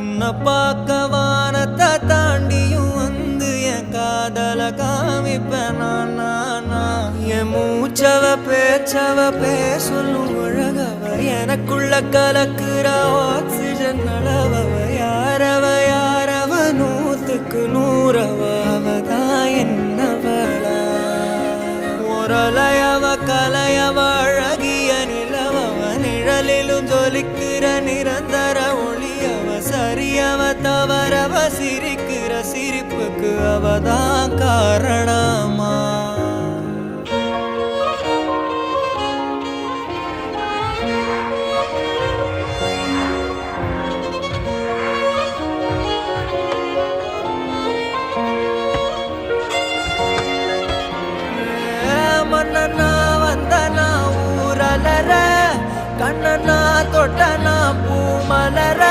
உன்னை பார்க்க வானத்தை தாண்டியும் வந்து என் காதல காமிப்பேன் நான் என் மூச்சவ பேச்சவ பேசலும் அழகவ எனக்குள்ள கலக்குற ஆக்சிஜன் அளவவ யாரவ நூத்துக்கு நூறவ அவதான் என்னவளா ஒரலையவ கலையவ அழகிய நிலவவ நிழலிலும் ஜொலிக்கிற நிரந்தர ஒளியவ சரியவ தவறவ சிரிக்கிற சிரிப்புக்கு அவதான் காரணமா மன்னனா வந்தனா ஊரலர கண்ணனா தொட்டனா பூ மலர